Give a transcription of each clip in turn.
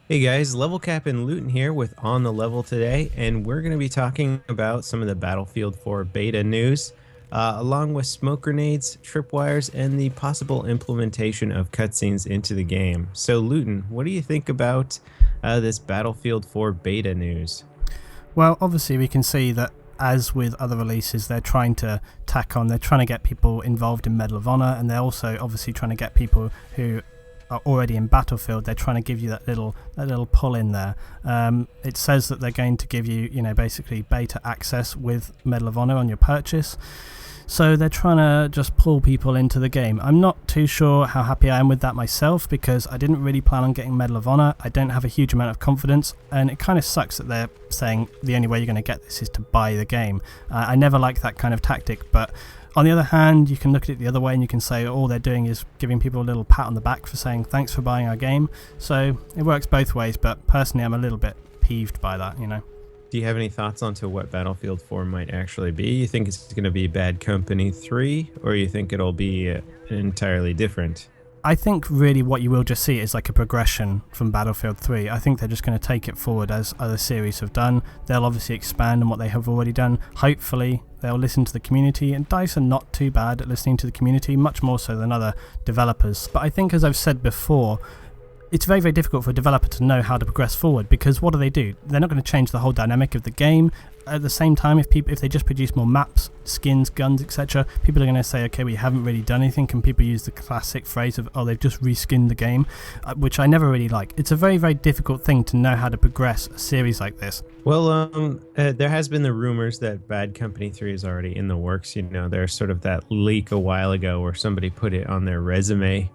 Hey guys, Lvlcap and Luton here with On the Level today, and we're going to be talking about some of the Battlefield 4 beta news, along with smoke grenades, tripwires, and the possible implementation of cutscenes into the game. So, Luton, what do you think about this Battlefield 4 beta news? Well, obviously, we can see that as with other releases, they're trying to tack on, they're trying to get people involved in Medal of Honor, and they're also obviously trying to get people who are already in Battlefield. They're trying to give you that little pull in there. It says that they're going to give you, basically beta access with Medal of Honor on your purchase. So they're trying to just pull people into the game. I'm not too sure how happy I am with that myself because I didn't really plan on getting Medal of Honor. I don't have a huge amount of confidence, and it kind of sucks that they're saying the only way you're going to get this is to buy the game. I never like that kind of tactic, but on the other hand, you can look at it the other way and you can say all they're doing is giving people a little pat on the back for saying thanks for buying our game. So it works both ways, but personally I'm a little bit peeved by that. Do you have any thoughts onto what Battlefield 4 might actually be? You think it's going to be Bad Company 3, or you think it'll be entirely different? I think really what you will just see is like a progression from Battlefield 3. I think they're just going to take it forward as other series have done. They'll obviously expand on what they have already done. Hopefully they'll listen to the community, and DICE are not too bad at listening to the community, much more so than other developers. But I think, as I've said before, it's very, very difficult for a developer to know how to progress forward because what do? They're not going to change the whole dynamic of the game. At the same time, if they just produce more maps, skins, guns, etc., people are going to say, okay, we haven't really done anything. And people use the classic phrase of, oh, they've just reskinned the game, which I never really like. It's a very, very difficult thing to know how to progress a series like this. Well, there has been the rumors that Bad Company 3 is already in the works. There's sort of that leak a while ago where somebody put it on their resume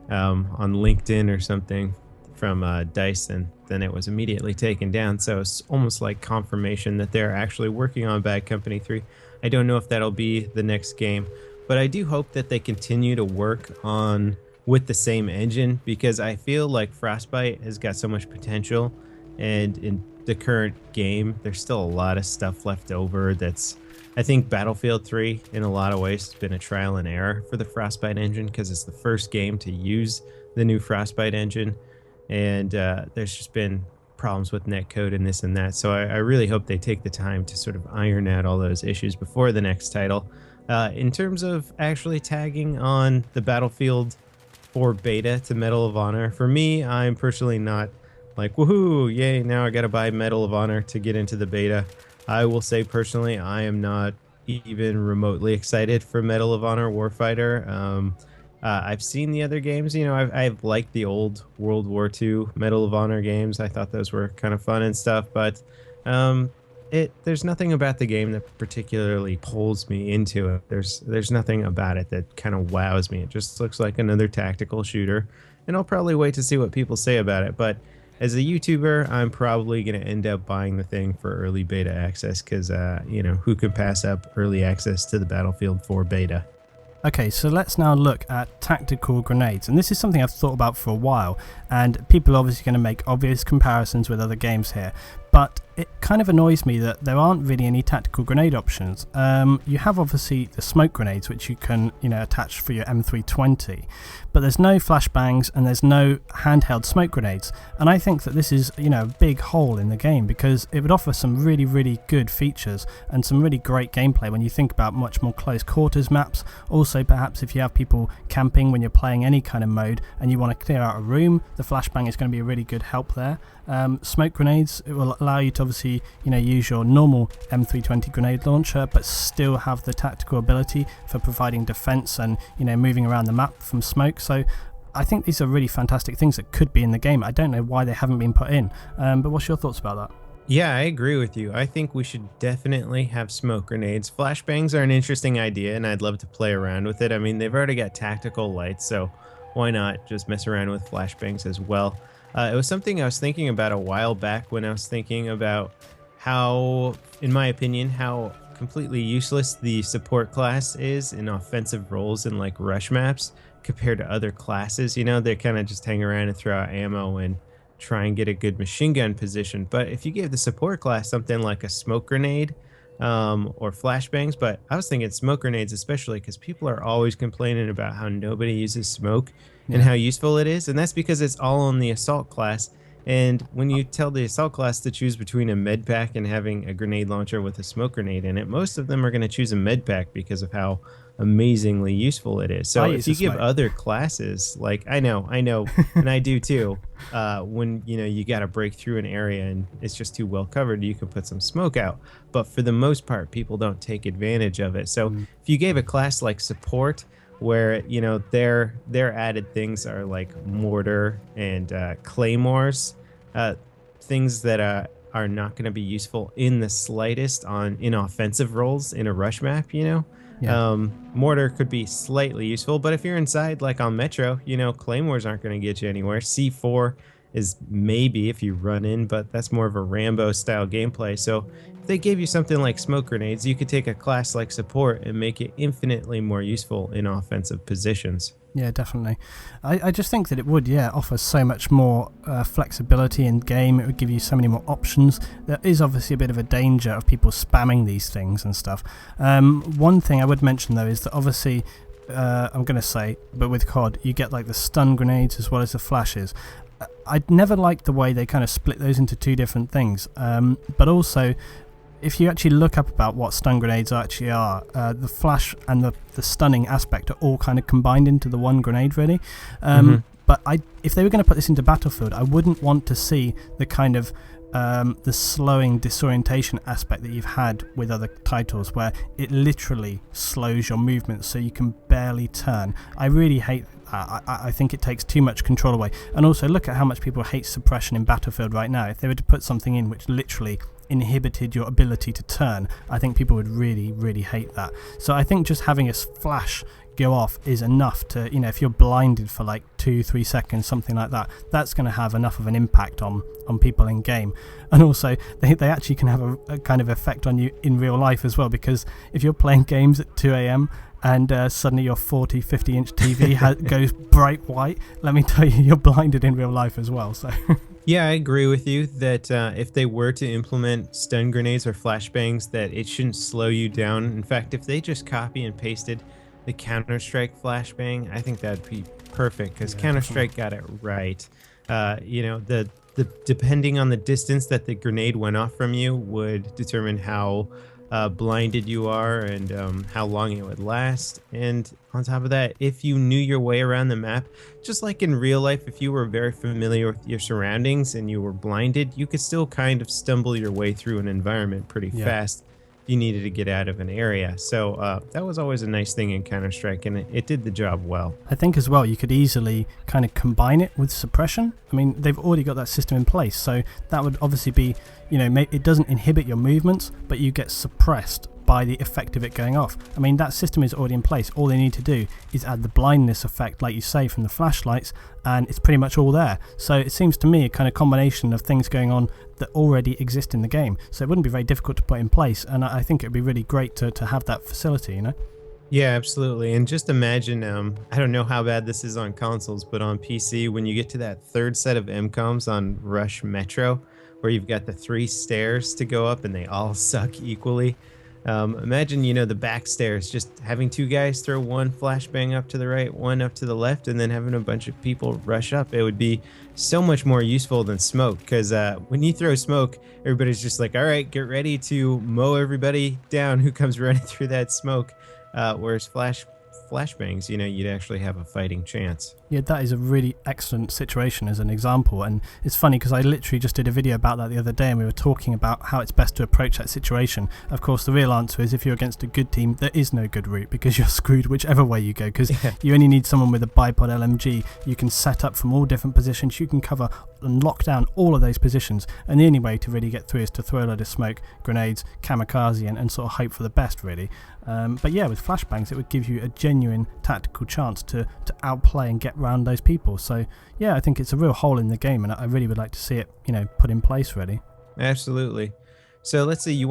on LinkedIn or something from DICE, and then it was immediately taken down. So it's almost like confirmation that they're actually working on Bad Company 3. I don't know if that'll be the next game, but I do hope that they continue to work on with the same engine because I feel like Frostbite has got so much potential, and in the current game, there's still a lot of stuff left over I think Battlefield 3, in a lot of ways, has been a trial and error for the Frostbite engine because it's the first game to use the new Frostbite engine, and there's just been problems with netcode and this and that. So I really hope they take the time to sort of iron out all those issues before the next title. In terms of actually tagging on the Battlefield 4 beta to Medal of Honor, for me, I'm personally not like, woohoo, yay, now I gotta buy Medal of Honor to get into the beta. I will say personally, I am not even remotely excited for Medal of Honor Warfighter. I've seen the other games. I've liked the old World War II Medal of Honor games. I thought those were kind of fun and stuff, but there's nothing about the game that particularly pulls me into it. There's nothing about it that kind of wows me. It just looks like another tactical shooter, and I'll probably wait to see what people say about it. But as a YouTuber, I'm probably going to end up buying the thing for early beta access because, who could pass up early access to the Battlefield 4 beta? Okay, so let's now look at tactical grenades, and this is something I've thought about for a while, and people are obviously going to make obvious comparisons with other games here, but it kind of annoys me that there aren't really any tactical grenade options. You have obviously the smoke grenades, which you can attach for your M320, but there's no flashbangs and there's no handheld smoke grenades, and I think that this is a big hole in the game because it would offer some really, really good features and some really great gameplay when you think about much more close quarters maps. Also, perhaps if you have people camping when you're playing any kind of mode and you want to clear out a room, the flashbang is going to be a really good help there. Smoke grenades, it will allow you to obviously use your normal M320 grenade launcher but still have the tactical ability for providing defense and moving around the map from smoke. So I think these are really fantastic things that could be in the game. I don't know why they haven't been put in, but what's your thoughts about that? Yeah, I agree with you. I think we should definitely have smoke grenades. Flashbangs are an interesting idea, and I'd love to play around with it. I mean, they've already got tactical lights, so why not just mess around with flashbangs as well? It was something I was thinking about a while back when I was thinking about how, in my opinion, how completely useless the support class is in offensive roles in like rush maps compared to other classes. They kind of just hang around and throw out ammo and try and get a good machine gun position. But if you give the support class something like a smoke grenade or flashbangs, but I was thinking smoke grenades especially because people are always complaining about how nobody uses smoke and Yeah. how useful it is, and that's because it's all on the assault class. And when you tell the assault class to choose between a med pack and having a grenade launcher with a smoke grenade in it, most of them are going to choose a med pack because of how amazingly useful it is. I So if use a you give smoke. other classes, like I know, and I do too, when you got to break through an area and it's just too well covered, you can put some smoke out. But for the most part, people don't take advantage of it. So Mm, if you gave a class like support, where their added things are like mortar and claymores, things that are not going to be useful in the slightest on in offensive roles in a rush map. yeah. Mortar could be slightly useful, but if you're inside like on Metro, claymores aren't going to get you anywhere. C4 is maybe if you run in, but that's more of a Rambo style gameplay. So if they gave you something like smoke grenades, you could take a class like support and make it infinitely more useful in offensive positions. Yeah, definitely. I just think that it would, offer so much more flexibility in game. It would give you so many more options. There is obviously a bit of a danger of people spamming these things and stuff. One thing I would mention though is that obviously, I'm going to say, but with COD, you get like the stun grenades as well as the flashes. I'd never liked the way they kind of split those into two different things. But also, if you actually look up about what stun grenades actually are, the flash and the stunning aspect are all kind of combined into the one grenade, really. Mhm. But if they were going to put this into Battlefield, I wouldn't want to see the kind of the slowing disorientation aspect that you've had with other titles, where it literally slows your movement so you can barely turn. I really hate that. I think it takes too much control away. And also, look at how much people hate suppression in Battlefield right now. If they were to put something in which literally inhibited your ability to turn, I think people would really, really hate that. So I think just having a flash go off is enough to, if you're blinded for like 2-3 seconds, something like that, that's going to have enough of an impact on people in game. And also they actually can have a kind of effect on you in real life as well, because if you're playing games at 2 a.m. and suddenly your 50 inch TV goes bright white, let me tell you, you're blinded in real life as well. So Yeah, I agree with you that if they were to implement stun grenades or flashbangs, that it shouldn't slow you down. In fact, if they just copy and pasted the Counter-Strike flashbang, I think that'd be perfect because yeah, Counter-Strike got it right. The depending on the distance that the grenade went off from you would determine how blinded you are and how long it would last. And on top of that, if you knew your way around the map, just like in real life, if you were very familiar with your surroundings and you were blinded, you could still kind of stumble your way through an environment pretty yeah. fast if you needed to get out of an area. So that was always a nice thing in Counter-Strike, and it did the job well. I think as well you could easily kind of combine it with suppression. I mean, they've already got that system in place, so that would obviously be, it doesn't inhibit your movements, but you get suppressed by the effect of it going off. I mean, that system is already in place. All they need to do is add the blindness effect, like you say, from the flashlights, and it's pretty much all there. So it seems to me a kind of combination of things going on that already exist in the game. So it wouldn't be very difficult to put in place, and I think it would be really great to have that facility, Yeah, absolutely. And just imagine, I don't know how bad this is on consoles, but on PC, when you get to that third set of MCOMs on Rush Metro, where you've got the 3 stairs to go up and they all suck equally. Imagine, the back stairs, just having 2 guys throw one flashbang up to the right, one up to the left, and then having a bunch of people rush up. It would be so much more useful than smoke, because when you throw smoke, everybody's just like, all right, get ready to mow everybody down who comes running through that smoke. Whereas flashbangs, you'd actually have a fighting chance. Yeah, that is a really excellent situation as an example, and it's funny because I literally just did a video about that the other day, and we were talking about how it's best to approach that situation. Of course, the real answer is if you're against a good team, there is no good route because you're screwed whichever way you go, because you only need someone with a bipod LMG. You can set up from all different positions, you can cover and lock down all of those positions, and the only way to really get through is to throw a load of smoke, grenades, kamikaze, and sort of hope for the best, really. But yeah, with flashbangs, it would give you a genuine tactical chance to outplay and get round those people. So yeah, I think it's a real hole in the game, and I really would like to see it, put in place, really. Absolutely. So let's see, you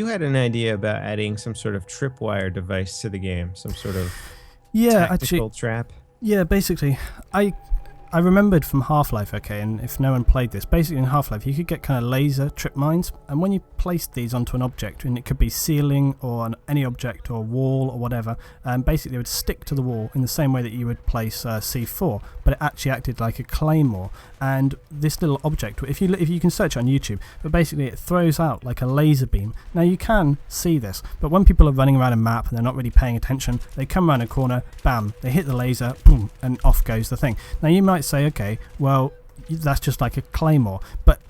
had an idea about adding some sort of tripwire device to the game, some sort of Yeah, tactical trap. Yeah, basically, I remembered from Half-Life, okay, and if no one played this, basically in Half-Life you could get kind of laser trip mines, and when you placed these onto an object, and it could be ceiling or on any object or wall or whatever, basically they would stick to the wall in the same way that you would place C4, but it actually acted like a claymore. And this little object, if you can search it on YouTube, but basically it throws out like a laser beam. Now you can see this, but when people are running around a map and they're not really paying attention, they come around a corner, bam, they hit the laser, boom, and off goes the thing. Now you might say, okay, well, that's just like a claymore, but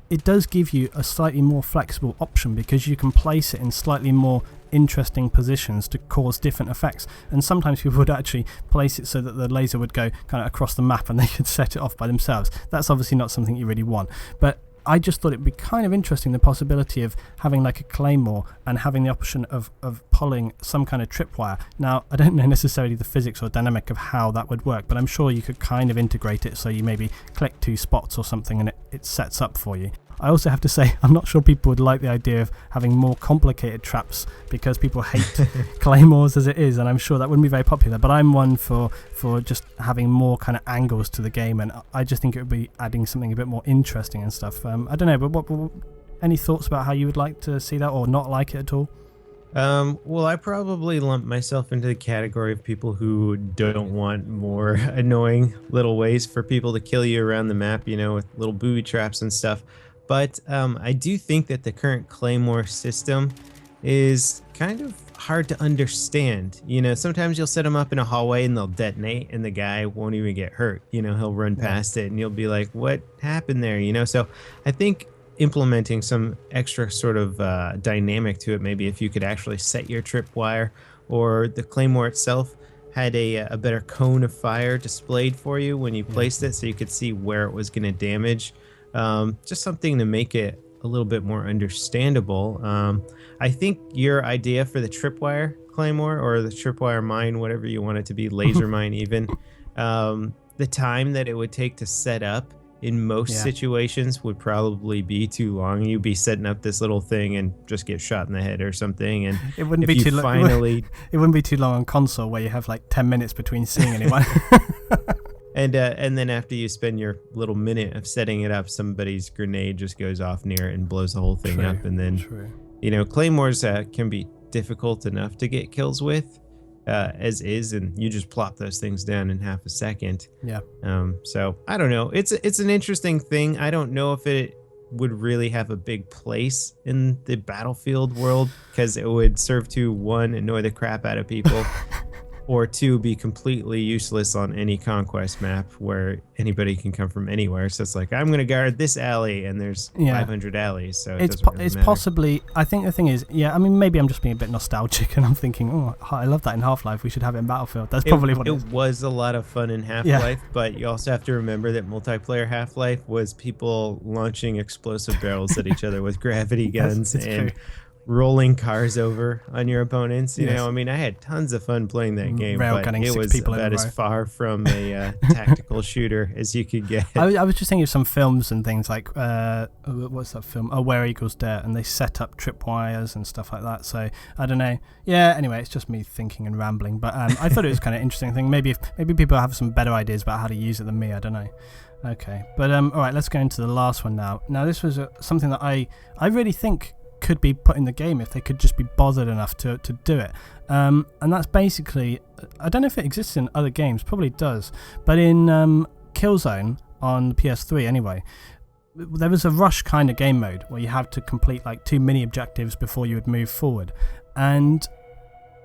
it does give you a slightly more flexible option because you can place it in slightly more interesting positions to cause different effects, and sometimes people would actually place it so that the laser would go kind of across the map and they could set it off by themselves. That's obviously not something you really want, but I just thought it'd be kind of interesting, the possibility of having like a claymore and having the option of pulling some kind of tripwire. Now, I don't know necessarily the physics or dynamic of how that would work, but I'm sure you could kind of integrate it so you maybe click 2 spots or something and it sets up for you. I also have to say, I'm not sure people would like the idea of having more complicated traps because people hate claymores as it is, and I'm sure that wouldn't be very popular, but I'm one for just having more kind of angles to the game, and I just think it would be adding something a bit more interesting and stuff. I don't know, but what any thoughts about how you would like to see that or not like it at all? Well, I probably lump myself into the category of people who don't want more annoying little ways for people to kill you around the map, with little booby traps and stuff. But I do think that the current claymore system is kind of hard to understand. Sometimes you'll set them up in a hallway and they'll detonate and the guy won't even get hurt. He'll run past it and you'll be like, what happened there? So I think implementing some extra sort of dynamic to it, maybe if you could actually set your tripwire, or the claymore itself had a better cone of fire displayed for you when you placed it so you could see where it was going to damage. Just something to make it a little bit more understandable. I think your idea for the tripwire claymore, or the tripwire mine, whatever you want it to be, laser mine even, the time that it would take to set up in most situations would probably be too long. You'd be setting up this little thing and just get shot in the head or something, and it wouldn't be too long. It wouldn't be too long on console where you have like 10 minutes between seeing anyone. And then after you spend your little minute of setting it up, somebody's grenade just goes off near it and blows the whole thing up. And then, claymores can be difficult enough to get kills with, as is, and you just plop those things down in half a second. Yeah. So I don't know. It's an interesting thing. I don't know if it would really have a big place in the Battlefield world, because it would serve to, 1, annoy the crap out of people. Or 2, be completely useless on any conquest map where anybody can come from anywhere. So it's like, I'm going to guard this alley, and there's 500 alleys. So it's matter. Possibly. I think the thing is, maybe I'm just being a bit nostalgic, and I'm thinking, oh, I love that in Half-Life. We should have it in Battlefield. That's probably what it is. It was a lot of fun in Half-Life, but you also have to remember that multiplayer Half-Life was people launching explosive barrels at each other with gravity guns and rolling cars over on your opponents. I had tons of fun playing that game, but it was about as far from a tactical shooter as you could get. I was just thinking of some films and things like, what's that film? Oh, Where Eagles Dare, and they set up tripwires and stuff like that. So I don't know. Yeah. Anyway, it's just me thinking and rambling, but I thought it was kind of interesting thing. Maybe people have some better ideas about how to use it than me. I don't know. Okay, but all right, let's go into the last one now. Now this was something that I really think could be put in the game if they could just be bothered enough to do it, and that's basically, I don't know if it exists in other games, probably does, but in Killzone on the PS3 anyway, there was a rush kind of game mode where you had to complete like 2 mini objectives before you would move forward, and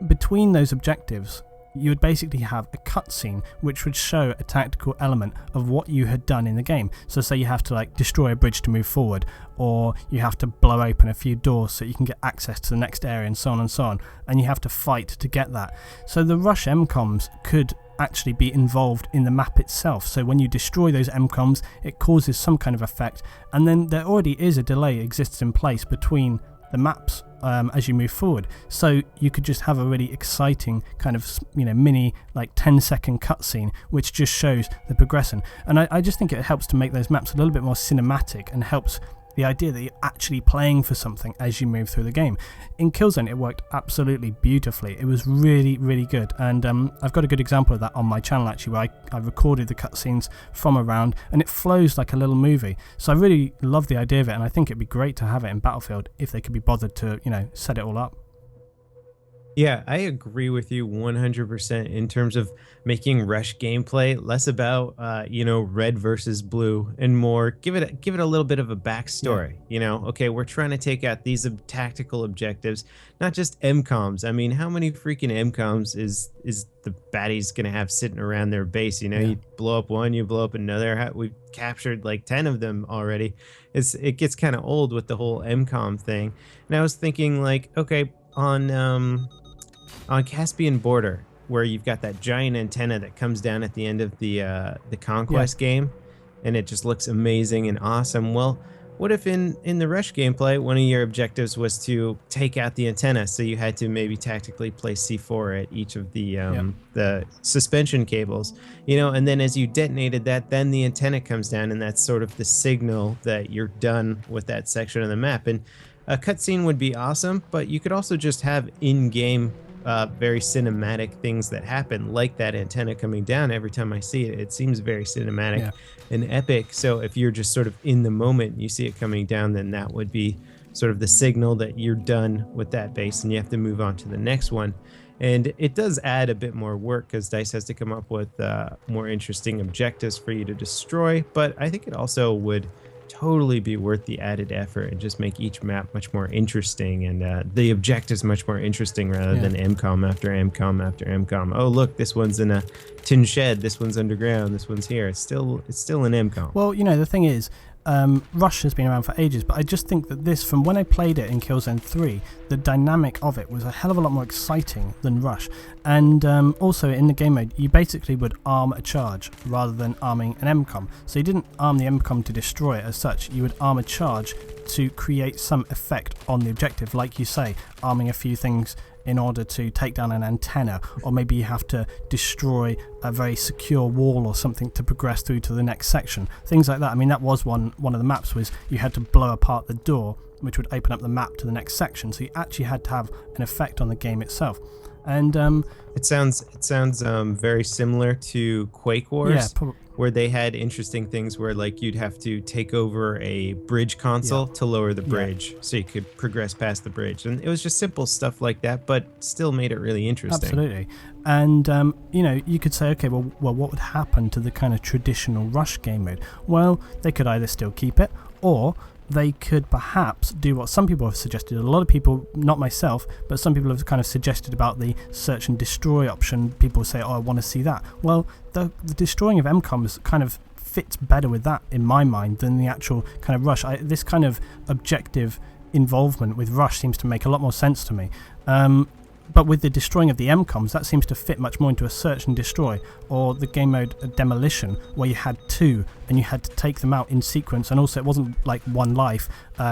between those objectives you would basically have a cutscene which would show a tactical element of what you had done in the game. So say you have to like destroy a bridge to move forward, or you have to blow open a few doors so you can get access to the next area, and so on and so on, and you have to fight to get that. So the rush MCOMs could actually be involved in the map itself. So when you destroy those MCOMs, it causes some kind of effect, and then there already is a delay exists in place between the maps as you move forward, so you could just have a really exciting kind of mini like 10-second cutscene which just shows the progression. And I just think it helps to make those maps a little bit more cinematic, and helps the idea that you're actually playing for something as you move through the game. In Killzone, it worked absolutely beautifully. It was really, really good, and I've got a good example of that on my channel actually, where I recorded the cutscenes from a round, and it flows like a little movie. So I really love the idea of it, and I think it'd be great to have it in Battlefield if they could be bothered to, set it all up. Yeah, I agree with you 100% in terms of making Rush gameplay less about red versus blue and more give it a little bit of a backstory. Okay, we're trying to take out these tactical objectives, not just MCOMs. I mean, how many freaking MCOMs is the baddies gonna have sitting around their base? You blow up one, you blow up another. We've captured like 10 of them already. It gets kind of old with the whole MCOM thing. And I was thinking, like, okay, on Caspian Border, where you've got that giant antenna that comes down at the end of the Conquest game, and it just looks amazing and awesome. Well, what if in the Rush gameplay, one of your objectives was to take out the antenna, so you had to maybe tactically place C4 at each of the suspension cables, and then as you detonated that, then the antenna comes down, and that's sort of the signal that you're done with that section of the map. And a cutscene would be awesome, but you could also just have in-game very cinematic things that happen, like that antenna coming down. Every time I see it, it seems very cinematic and epic. So if you're just sort of in the moment, you see it coming down, then that would be sort of the signal that you're done with that base and you have to move on to the next one. And it does add a bit more work because DICE has to come up with more interesting objectives for you to destroy, but I think it also would totally be worth the added effort and just make each map much more interesting, and the objectives much more interesting rather than MCOM after MCOM after MCOM. Oh, look, this one's in a tin shed, this one's underground, this one's here. It's still an MCOM. Well, the thing is, Rush has been around for ages, but I just think that this, from when I played it in Killzone 3, the dynamic of it was a hell of a lot more exciting than Rush. And also in the game mode, you basically would arm a charge rather than arming an MCOM. So you didn't arm the MCOM to destroy it as such, you would arm a charge to create some effect on the objective, like you say, arming a few things in order to take down an antenna, or maybe you have to destroy a very secure wall or something to progress through to the next section. Things like that. I mean, that was one of the maps, was you had to blow apart the door, which would open up the map to the next section. So you actually had to have an effect on the game itself. And it sounds very similar to Quake Wars, where they had interesting things where, like, you'd have to take over a bridge console to lower the bridge so you could progress past the bridge. And it was just simple stuff like that, but still made it really interesting. Absolutely. And you could say, okay, well, what would happen to the kind of traditional Rush game mode? Well, they could either still keep it, or they could perhaps do what some people have suggested. A lot of people, not myself, but some people have kind of suggested about the search and destroy option. People say, oh, I want to see that. Well, the destroying of MCOMs kind of fits better with that in my mind than the actual kind of Rush. This kind of objective involvement with Rush seems to make a lot more sense to me. But with the destroying of the MCOMs, that seems to fit much more into a search and destroy, or the game mode demolition, where you had two and you had to take them out in sequence, and also it wasn't like one life.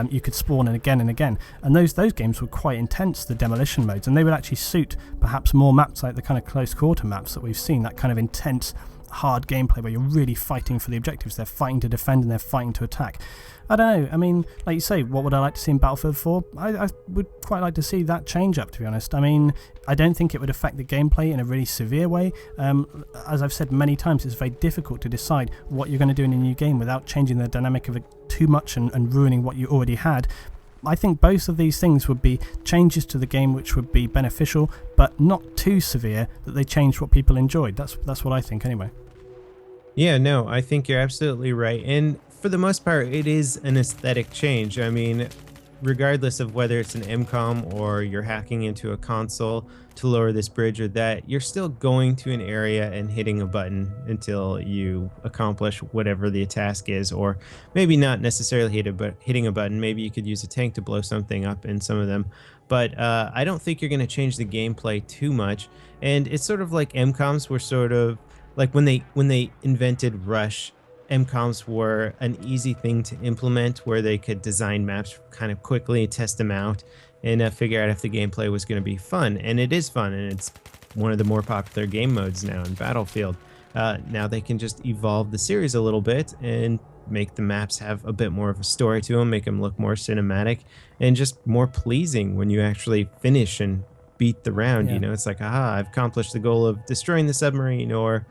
You could spawn in again and again, and those games were quite intense, the demolition modes, and they would actually suit perhaps more maps like the kind of close quarter maps that we've seen, that kind of intense hard gameplay where you're really fighting for the objectives. They're fighting to defend and they're fighting to attack. I don't know, I mean, like you say, what would I like to see in Battlefield 4? I would quite like to see that change up, to be honest. I mean, I don't think it would affect the gameplay in a really severe way. As I've said many times, it's very difficult to decide what you're going to do in a new game without changing the dynamic of it too much and ruining what you already had. I think both of these things would be changes to the game which would be beneficial, but not too severe that they changed what people enjoyed. That's what I think anyway. Yeah, no, I think you're absolutely right. And for the most part, it is an aesthetic change. I mean, regardless of whether it's an MCOM or you're hacking into a console to lower this bridge or that, you're still going to an area and hitting a button until you accomplish whatever the task is, or maybe not necessarily hitting a button. Maybe you could use a tank to blow something up in some of them. But I don't think you're going to change the gameplay too much. And it's sort of like MCOMs were sort of like when they invented Rush, MCOMs were an easy thing to implement where they could design maps kind of quickly, test them out, and figure out if the gameplay was going to be fun. And it is fun, and it's one of the more popular game modes now in Battlefield. Now they can just evolve the series a little bit and make the maps have a bit more of a story to them, make them look more cinematic and just more pleasing when you actually finish and beat the round. Yeah. It's like, aha, I've accomplished the goal of destroying the submarine or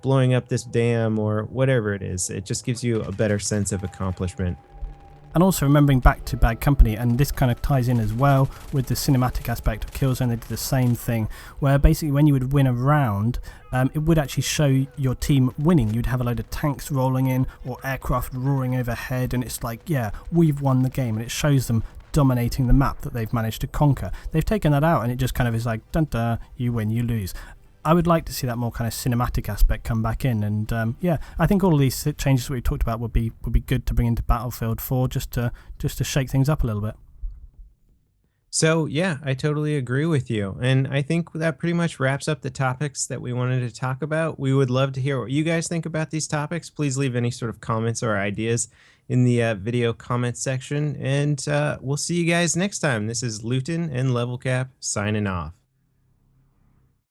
blowing up this dam or whatever it is. It just gives you a better sense of accomplishment. And also remembering back to Bad Company, and this kind of ties in as well with the cinematic aspect of Killzone. They did the same thing, where basically when you would win a round, it would actually show your team winning. You'd have a load of tanks rolling in or aircraft roaring overhead, and it's like, yeah, we've won the game, and it shows them dominating the map that they've managed to conquer. They've taken that out, and it just kind of is like, dun dun, you win, you lose. I would like to see that more kind of cinematic aspect come back in, and yeah, I think all of these changes that we talked about would be good to bring into Battlefield 4 just to shake things up a little bit. So, yeah, I totally agree with you. And I think that pretty much wraps up the topics that we wanted to talk about. We would love to hear what you guys think about these topics. Please leave any sort of comments or ideas in the video comments section. And we'll see you guys next time. This is Luton and Levelcap signing off.